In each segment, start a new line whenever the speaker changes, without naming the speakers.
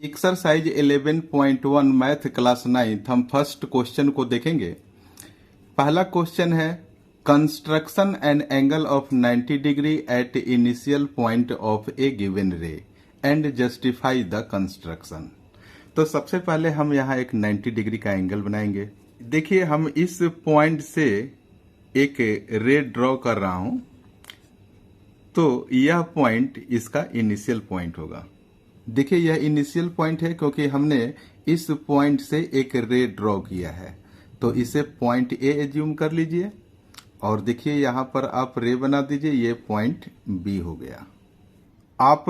Exercise 11.1 math class 9 हम first question को देखेंगे। पहला क्वेश्चन है construction an angle of 90 degree at initial point of A given रे एंड जस्टिफाई द कंस्ट्रक्शन। तो सबसे पहले हम यहाँ एक 90 डिग्री का एंगल बनाएंगे। देखिए हम इस पॉइंट से एक रे ड्रॉ कर रहा हूं, तो यह पॉइंट इसका इनिशियल पॉइंट होगा। देखिए यह इनिशियल पॉइंट है क्योंकि हमने इस पॉइंट से एक रे ड्रॉ किया है, तो इसे पॉइंट ए एज्यूम कर लीजिए और देखिए यहाँ पर आप रे बना दीजिए, ये पॉइंट बी हो गया। आप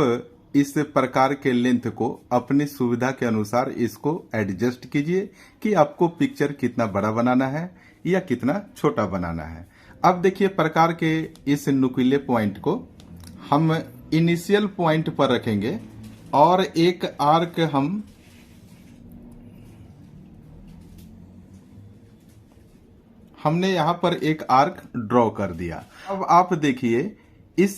इस प्रकार के लेंथ को अपनी सुविधा के अनुसार इसको एडजस्ट कीजिए कि आपको पिक्चर कितना बड़ा बनाना है या कितना छोटा बनाना है। अब देखिए प्रकार के इस नुकीले पॉइंट को हम इनिशियल पॉइंट पर रखेंगे और एक आर्क हमने यहां पर एक आर्क ड्रॉ कर दिया। अब आप देखिए इस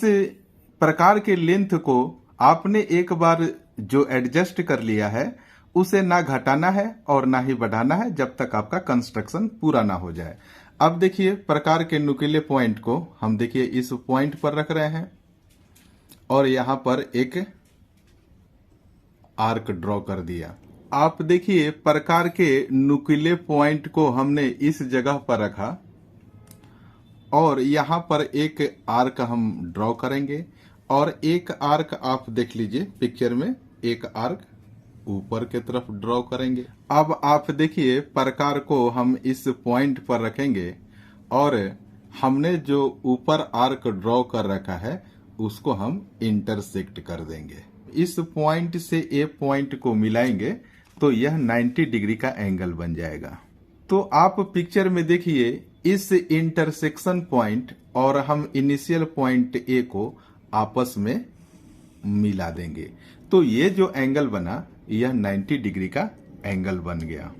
प्रकार के लेंथ को आपने एक बार जो एडजस्ट कर लिया है उसे ना घटाना है और ना ही बढ़ाना है जब तक आपका कंस्ट्रक्शन पूरा ना हो जाए। अब देखिए प्रकार के नुकीले पॉइंट को हम देखिए इस पॉइंट पर रख रहे हैं और यहां पर एक आर्क ड्रॉ कर दिया। आप देखिए प्रकार के नुकीले पॉइंट को हमने इस जगह पर रखा और यहां पर एक आर्क हम ड्रॉ करेंगे और एक आर्क आप देख लीजिए पिक्चर में, एक आर्क ऊपर के तरफ ड्रॉ करेंगे। अब आप देखिए प्रकार को हम इस पॉइंट पर रखेंगे और हमने जो ऊपर आर्क ड्रॉ कर रखा है उसको हम इंटरसेक्ट कर देंगे। इस पॉइंट से ए पॉइंट को मिलाएंगे तो यह 90 डिग्री का एंगल बन जाएगा। तो आप पिक्चर में देखिए इस इंटरसेक्शन पॉइंट और हम इनिशियल पॉइंट ए को आपस में मिला देंगे, तो ये जो एंगल बना यह 90 डिग्री का एंगल बन गया।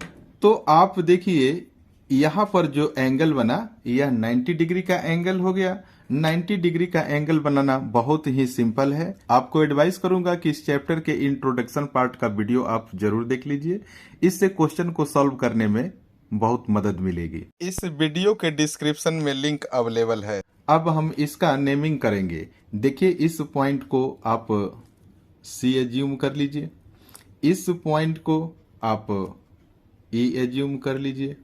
तो आप देखिए यहाँ पर जो एंगल बना यह 90 डिग्री का एंगल हो गया। 90 डिग्री का एंगल बनाना बहुत ही सिंपल है। आपको एडवाइस करूंगा कि इस चैप्टर के इंट्रोडक्शन पार्ट का वीडियो आप जरूर देख लीजिए, इससे क्वेश्चन को सॉल्व करने में बहुत मदद मिलेगी। इस वीडियो के डिस्क्रिप्शन में लिंक अवेलेबल है। अब हम इसका नेमिंग करेंगे। देखिए इस पॉइंट को आप सी एज्यूम कर लीजिए, इस पॉइंट को आप ई एज्यूम कर लीजिए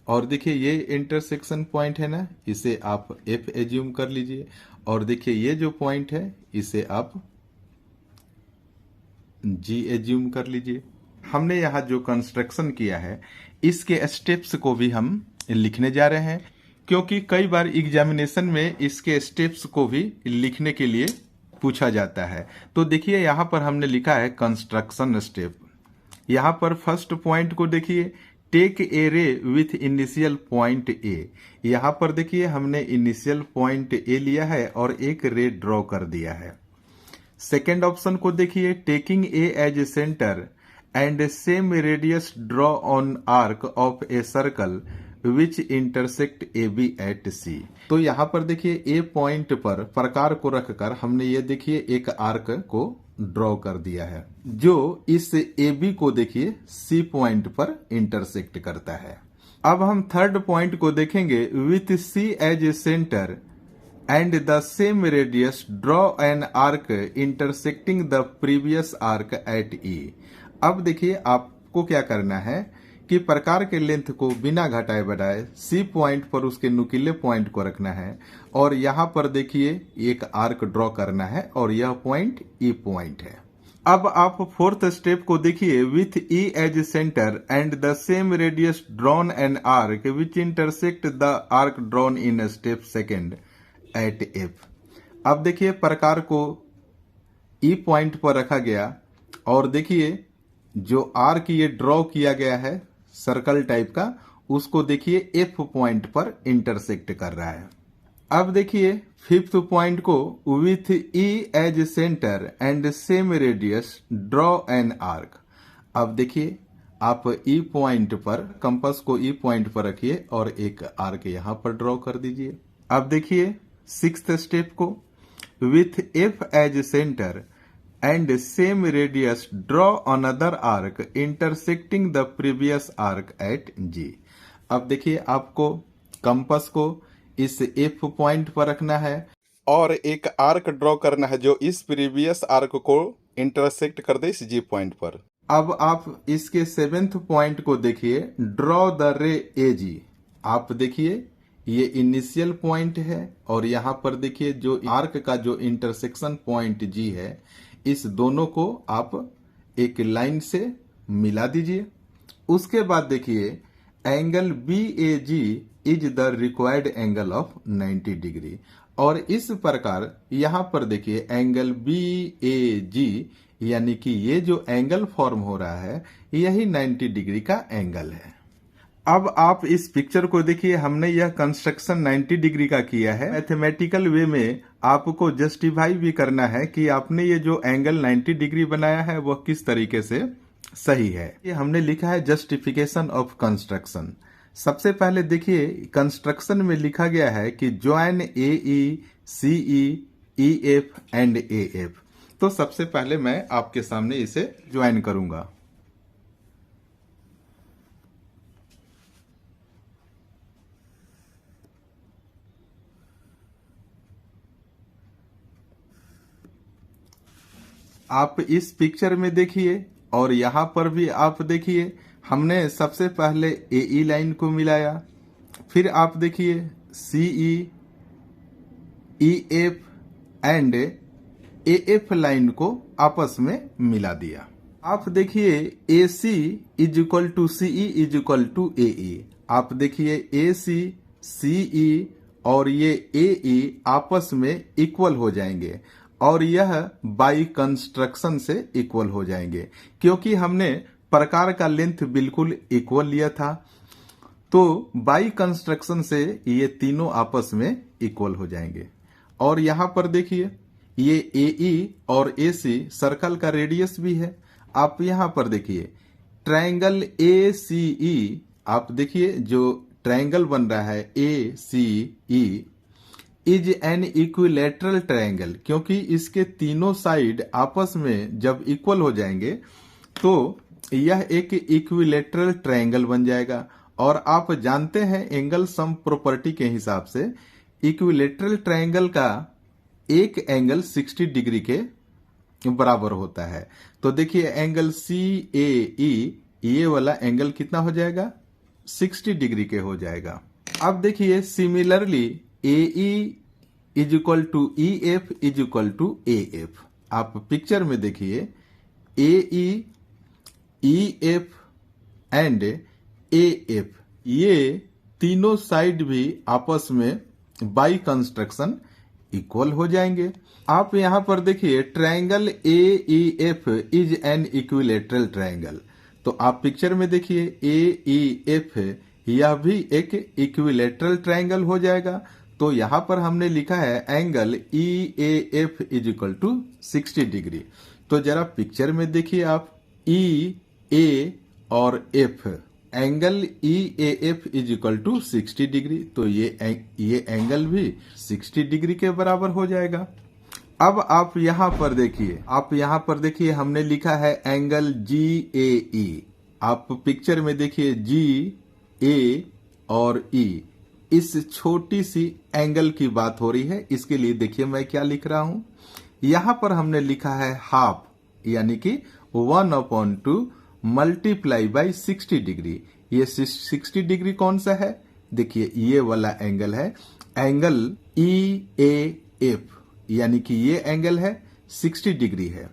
और देखिए ये इंटरसेक्शन पॉइंट है ना, इसे आप एफ एज्यूम कर लीजिए और देखिए ये जो पॉइंट है इसे आप जी एज्यूम कर लीजिए। हमने यहाँ जो कंस्ट्रक्शन किया है इसके स्टेप्स को भी हम लिखने जा रहे हैं, क्योंकि कई बार एग्जामिनेशन में इसके स्टेप्स को भी लिखने के लिए पूछा जाता है। तो देखिए यहाँ पर हमने लिखा है कंस्ट्रक्शन स्टेप। यहाँ पर फर्स्ट पॉइंट को देखिए, टेक ए रे विथ इनिशियल पॉइंट ए। यहाँ पर देखिए हमने इनिशियल पॉइंट ए लिया है और एक रे ड्रॉ कर दिया है। सेकेंड ऑप्शन को देखिए, taking A as centre and same radius draw on arc of a circle which intersect A B at C. तो यहाँ पर देखिए ए पॉइंट पर प्रकार को रखकर हमने ये देखिए एक आर्क को ड्रॉ कर दिया है जो इस ए बी को देखिए सी पॉइंट पर इंटरसेक्ट करता है। अब हम थर्ड पॉइंट को देखेंगे, with C as centre and the same radius draw an arc intersecting the previous arc at E. अब देखिए आपको क्या करना है कि प्रकार के लेंथ को बिना घटाए बढ़ाए सी पॉइंट पर उसके नुकीले पॉइंट को रखना है और यहाँ पर देखिए एक आर्क ड्रॉ करना है और यह पॉइंट ई पॉइंट है। अब आप फोर्थ स्टेप को देखिए, with E as centre and the same radius drawn an arc which intersect the arc drawn in step second at F. अब देखिए प्रकार को ई पॉइंट पर रखा गया और देखिए जो आर्क ये ड्रॉ किया गया है सर्कल टाइप का, उसको देखिए एफ पॉइंट पर इंटरसेक्ट कर रहा है। अब देखिए फिफ्थ पॉइंट को, with E as centre and same radius draw an arc. अब देखिए आप ई पॉइंट पर कंपास को ई पॉइंट पर रखिए और एक आर्क यहां पर ड्रॉ कर दीजिए। अब देखिए सिक्स्थ स्टेप को, with F as centre and same radius draw another arc intersecting the previous arc at G. अब देखिए आपको कंपास को इस एफ पॉइंट पर रखना है और एक आर्क ड्रॉ करना है जो इस प्रीवियस आर्क को इंटरसेक्ट कर दे इस जी पॉइंट पर। अब आप इसके 7th पॉइंट को देखिए, ड्रॉ द रे ए जी। आप देखिए ये इनिशियल पॉइंट है और यहाँ पर देखिए जो आर्क का जो इंटरसेक्शन पॉइंट जी है, इस दोनों को आप एक लाइन से मिला दीजिए। उसके बाद देखिए angle B A G is the required angle of 90 degree, और इस प्रकार यहाँ पर देखिए एंगल बी ए जी यानी कि ये जो एंगल फॉर्म हो रहा है यही 90 डिग्री का एंगल है। अब आप इस पिक्चर को देखिए, हमने यह कंस्ट्रक्शन 90 डिग्री का किया है। मैथमेटिकल वे में आपको जस्टिफाई भी करना है कि आपने ये जो एंगल 90 डिग्री बनाया है वह किस तरीके से सही है। ये हमने लिखा है जस्टिफिकेशन ऑफ कंस्ट्रक्शन। सबसे पहले देखिए कंस्ट्रक्शन में लिखा गया है कि join A E C E F and A F. तो सबसे पहले मैं आपके सामने इसे ज्वाइन करूंगा। आप इस पिक्चर में देखिए और यहां पर भी आप देखिए, हमने सबसे पहले ए ई लाइन को मिलाया, फिर आप देखिए C E F and A F line को आपस में मिला दिया। आप देखिए A C is equal to C E is equal to A E. आप देखिए ए सी ई और ये ए ई आपस में इक्वल हो जाएंगे और यह बाई कंस्ट्रक्शन से इक्वल हो जाएंगे, क्योंकि हमने प्रकार का लेंथ बिल्कुल इक्वल लिया था। तो बाई कंस्ट्रक्शन से ये तीनों आपस में इक्वल हो जाएंगे। और यहां पर देखिए ये ए ई और ए सी सर्कल का रेडियस भी है। आप यहां पर देखिए ट्रायंगल ए सी ई, आप देखिए जो ट्रायंगल बन रहा है A C E is an equilateral triangle, क्योंकि इसके तीनों साइड आपस में जब इक्वल हो जाएंगे तो यह एक इक्विलेटरल ट्रायंगल बन जाएगा। और आप जानते हैं एंगल सम प्रॉपर्टी के हिसाब से इक्विलेटरल ट्रायंगल का एक एंगल 60 डिग्री के बराबर होता है। तो देखिए एंगल सी ए ई, ये वाला एंगल कितना हो जाएगा, 60 डिग्री के हो जाएगा। अब देखिए similarly A E is equal to E F is equal to A F. आप पिक्चर में देखिए A E F and A F, ये तीनों साइड भी आपस में बाई कंस्ट्रक्शन इक्वल हो जाएंगे। आप यहां पर देखिए triangle A E F is an equilateral triangle. तो आप पिक्चर में देखिए ए ई एफ यह भी एक इक्विलेटरल ट्रायंगल हो जाएगा। तो यहां पर हमने लिखा है angle E A F is equal to 60 degree. तो जरा पिक्चर में देखिए आप ई ए और F, angle E A F is equal to 60 degree. तो ये एंगल भी 60 डिग्री के बराबर हो जाएगा। अब आप यहां पर देखिए हमने लिखा है एंगल जी ए ई। आप पिक्चर में देखिए जी ए और ई, इस छोटी सी एंगल की बात हो रही है। इसके लिए देखिए मैं क्या लिख रहा हूं, यहां पर हमने लिखा है हाफ, यानी कि 1/2 मल्टीप्लाई बाई 60 डिग्री। ये 60 डिग्री कौन सा है, देखिए ये वाला एंगल है एंगल ई ए एफ, यानी कि ये एंगल है 60 डिग्री है।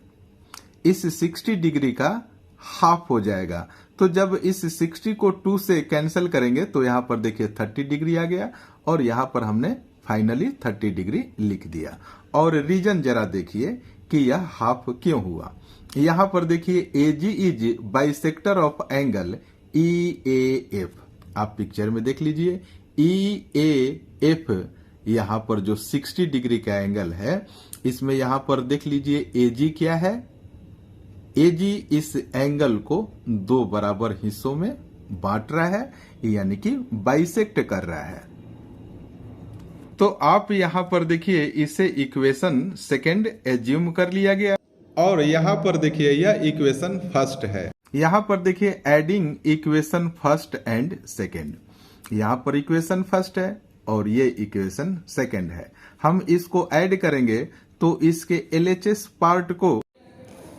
इस 60 डिग्री का हाफ हो जाएगा। तो जब इस 60 को 2 से कैंसिल करेंगे तो यहां पर देखिए 30 डिग्री आ गया और यहां पर हमने फाइनली 30 डिग्री लिख दिया। और रीजन जरा देखिए कि यह हाफ क्यों हुआ। यहां पर देखिए A G is bisector of angle E A F. आप पिक्चर में देख लीजिए ई ए एफ, यहां पर जो 60 डिग्री का एंगल है, इसमें यहां पर देख लीजिए ए जी क्या है, ए जी इस एंगल को 2 बराबर हिस्सों में बांट रहा है, यानी कि बाइसेक्ट कर रहा है। तो आप यहां पर देखिए इसे इक्वेशन सेकंड एज्यूम कर लिया गया। और यहाँ पर देखिए यह इक्वेशन फर्स्ट है। यहाँ पर देखिए adding equation first and second, यहाँ पर इक्वेशन फर्स्ट है और ये इक्वेशन सेकेंड है। हम इसको ऐड करेंगे तो इसके LHS पार्ट को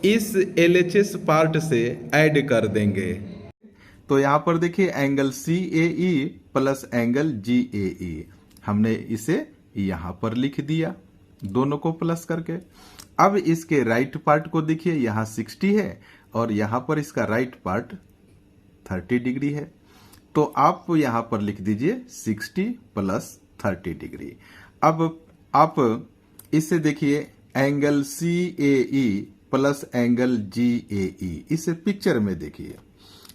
इस LHS पार्ट से ऐड कर देंगे। तो यहाँ पर देखिए angle CAE plus angle GAE, हमने इसे यहाँ पर लिख दिया दोनों को प्लस करके। अब इसके राइट पार्ट को देखिए, यहाँ 60 है और यहाँ पर इसका राइट पार्ट 30 डिग्री है। तो आप यहाँ पर लिख दीजिए 60 प्लस 30 डिग्री। अब आप इसे देखिए angle CAE plus angle GAE, इसे पिक्चर में देखिए।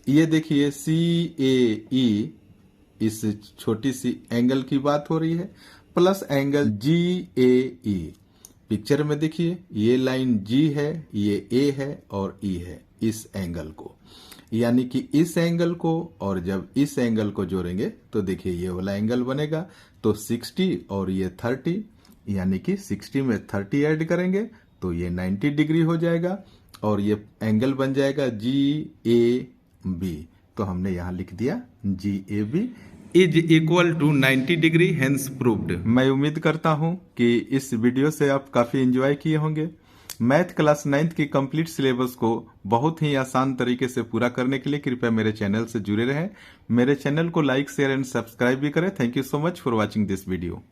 ये देखिए CAE, इस छोटी सी एंगल की बात हो रही है, प्लस एंगल GAE। पिक्चर में देखिए ये लाइन G है, ये A है और E है इस एंगल को, यानी कि इस एंगल को और जब इस एंगल को जोड़ेंगे तो देखिए ये वाला एंगल बनेगा। तो 60 और ये 30, यानी कि 60 में 30 ऐड करेंगे तो ये 90 डिग्री हो जाएगा और ये एंगल बन जाएगा GAB। तो हमने यहाँ लिख दिया GAB is equal to 90 degree, hence proved. मैं उम्मीद करता हूँ कि इस वीडियो से आप काफी एंजॉय किए होंगे। मैथ क्लास 9th की कंप्लीट सिलेबस को बहुत ही आसान तरीके से पूरा करने के लिए कृपया मेरे चैनल से जुड़े रहें। मेरे चैनल को लाइक, शेयर एंड सब्सक्राइब भी करें। Thank you so much for watching this video.